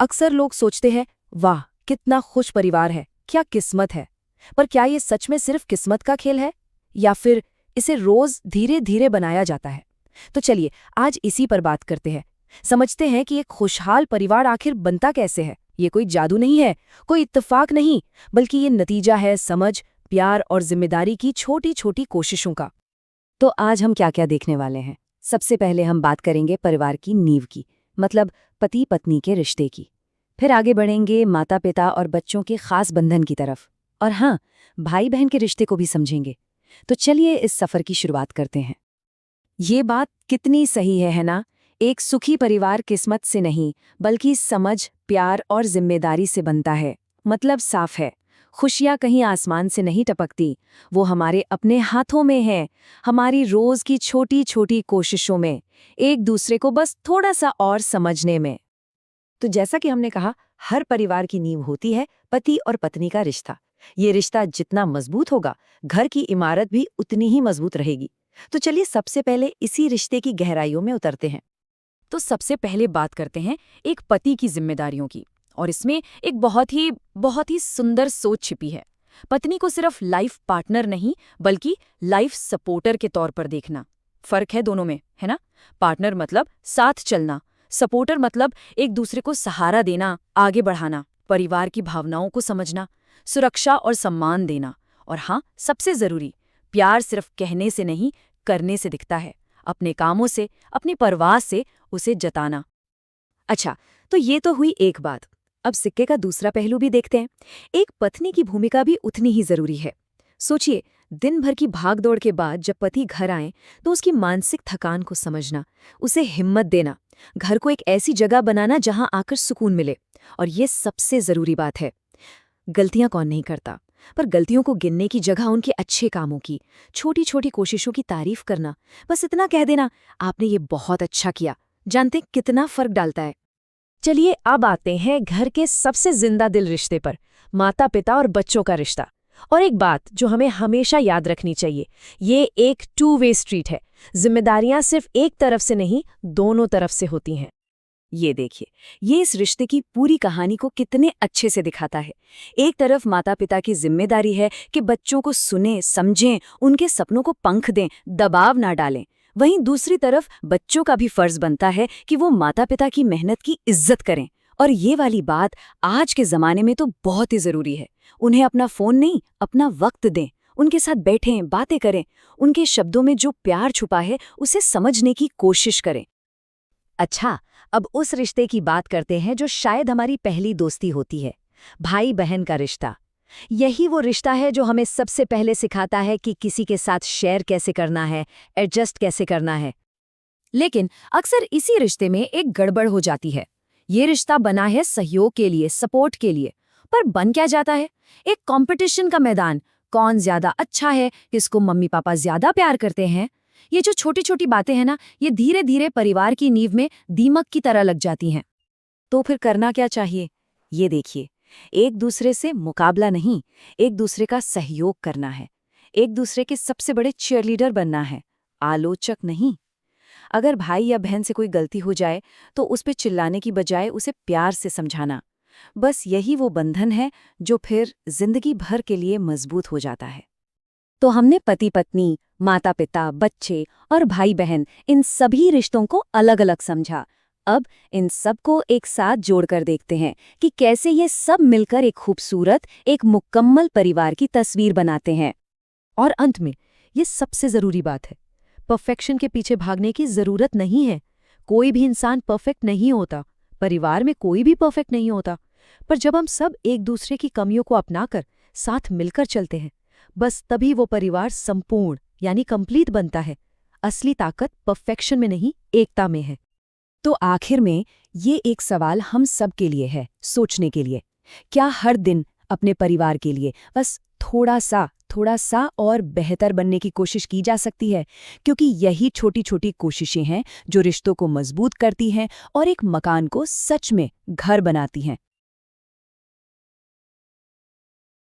अक्सर लोग सोचते हैं, वाह कितना खुश परिवार है, क्या किस्मत है। पर क्या ये सच में सिर्फ किस्मत का खेल है, या फिर इसे रोज धीरे धीरे बनाया जाता है? तो चलिए आज इसी पर बात करते हैं। समझते हैं कि एक खुशहाल परिवार आखिर बनता कैसे है। ये कोई जादू नहीं है, कोई इत्तेफाक नहीं, बल्कि ये नतीजा है समझ, प्यार और जिम्मेदारी की छोटी छोटी कोशिशों का। तो आज हम क्या क्या देखने वाले हैं? सबसे पहले हम बात करेंगे परिवार की नींव की, मतलब पति पत्नी के रिश्ते की। फिर आगे बढ़ेंगे माता पिता और बच्चों के खास बंधन की तरफ, और हाँ, भाई बहन के रिश्ते को भी समझेंगे। तो चलिए इस सफर की शुरुआत करते हैं। ये बात कितनी सही है ना? एक सुखी परिवार किस्मत से नहीं, बल्कि समझ, प्यार और जिम्मेदारी से बनता है। मतलब साफ है, खुशियाँ कहीं आसमान से नहीं टपकती, वो हमारे अपने हाथों में है, हमारी रोज की छोटी छोटी कोशिशों में, एक दूसरे को बस थोड़ा सा और समझने में। तो जैसा कि हमने कहा, हर परिवार की नींव होती है पति और पत्नी का रिश्ता। ये रिश्ता जितना मजबूत होगा, घर की इमारत भी उतनी ही मजबूत रहेगी। तो चलिए सबसे पहले इसी रिश्ते की गहराइयों में उतरते हैं। तो सबसे पहले बात करते हैं एक पति की जिम्मेदारियों की, और इसमें एक बहुत ही सुंदर सोच छिपी है। पत्नी को सिर्फ लाइफ पार्टनर नहीं, बल्कि लाइफ सपोर्टर के तौर पर देखना। फर्क है दोनों में, है ना? पार्टनर मतलब साथ चलना, सपोर्टर मतलब एक दूसरे को सहारा देना, आगे बढ़ाना, परिवार की भावनाओं को समझना, सुरक्षा और सम्मान देना। और हाँ, सबसे जरूरी, प्यार सिर्फ कहने से नहीं, करने से दिखता है। अपने कामों से, अपनी परवाह से उसे जताना। अच्छा, तो ये तो हुई एक बात। अब सिक्के का दूसरा पहलू भी देखते हैं। एक पत्नी की भूमिका भी उतनी ही जरूरी है। सोचिए, दिन भर की भागदौड़ के बाद जब पति घर आए, तो उसकी मानसिक थकान को समझना, उसे हिम्मत देना, घर को एक ऐसी जगह बनाना जहां आकर सुकून मिले। और ये सबसे जरूरी बात है। गलतियां कौन नहीं करता, पर गलतियों को गिनने की जगह उनके अच्छे कामों की, छोटी छोटी कोशिशों की तारीफ करना, बस इतना कह देना, आपने ये बहुत अच्छा किया, जानते कितना फर्क डालता है। चलिए अब आते हैं घर के सबसे जिंदा दिल रिश्ते पर, माता पिता और बच्चों का रिश्ता। और एक बात जो हमें हमेशा याद रखनी चाहिए, ये एक टू वे स्ट्रीट है। जिम्मेदारियां सिर्फ एक तरफ से नहीं, दोनों तरफ से होती हैं। ये देखिए, ये इस रिश्ते की पूरी कहानी को कितने अच्छे से दिखाता है। एक तरफ माता पिता की जिम्मेदारी है कि बच्चों को सुनें, समझें, उनके सपनों को पंख दें, दबाव ना डालें। वहीं दूसरी तरफ बच्चों का भी फर्ज बनता है कि वो माता पिता की मेहनत की इज्जत करें। और ये वाली बात आज के जमाने में तो बहुत ही जरूरी है। उन्हें अपना फोन नहीं, अपना वक्त दें, उनके साथ बैठें, बातें करें, उनके शब्दों में जो प्यार छुपा है उसे समझने की कोशिश करें। अच्छा, अब उस रिश्ते की बात करते हैं जो शायद हमारी पहली दोस्ती होती है, भाई बहन का रिश्ता। यही वो रिश्ता है जो हमें सबसे पहले सिखाता है कि किसी के साथ शेयर कैसे करना है, एडजस्ट कैसे करना है। लेकिन अक्सर इसी रिश्ते में एक गड़बड़ हो जाती है। ये रिश्ता बना है सहयोग के लिए, सपोर्ट के लिए, पर बन क्या जाता है? एक कंपटीशन का मैदान। कौन ज्यादा अच्छा है, किसको मम्मी पापा ज्यादा प्यार करते हैं। ये जो छोटी छोटी बातें हैं ना, ये धीरे धीरे परिवार की नींव में दीमक की तरह लग जाती हैं। तो फिर करना क्या चाहिए? ये देखिए, एक दूसरे से मुकाबला नहीं, एक दूसरे का सहयोग करना है। एक दूसरे के सबसे बड़े चीयरलीडर बनना है, आलोचक नहीं। अगर भाई या बहन से कोई गलती हो जाए, तो उस पे चिल्लाने की बजाय उसे प्यार से समझाना। बस यही वो बंधन है जो फिर जिंदगी भर के लिए मजबूत हो जाता है। तो हमने पति पत्नी, माता पिता, बच्चे और भाई बहन, इन सभी रिश्तों को अलग अलग समझा। अब इन सब को एक साथ जोड़कर देखते हैं कि कैसे ये सब मिलकर एक खूबसूरत, एक मुकम्मल परिवार की तस्वीर बनाते हैं। और अंत में ये सबसे जरूरी बात है, परफेक्शन के पीछे भागने की जरूरत नहीं है। कोई भी इंसान परफेक्ट नहीं होता, परिवार में कोई भी परफेक्ट नहीं होता। पर जब हम सब एक दूसरे की कमियों को अपनाकर साथ मिलकर चलते हैं, बस तभी वो परिवार संपूर्ण यानी कंप्लीट बनता है। असली ताकत परफेक्शन में नहीं, एकता में है। तो आखिर में ये एक सवाल हम सब के लिए है, सोचने के लिए। क्या हर दिन अपने परिवार के लिए बस थोड़ा सा और बेहतर बनने की कोशिश की जा सकती है? क्योंकि यही छोटी छोटी कोशिशें हैं जो रिश्तों को मजबूत करती हैं और एक मकान को सच में घर बनाती हैं।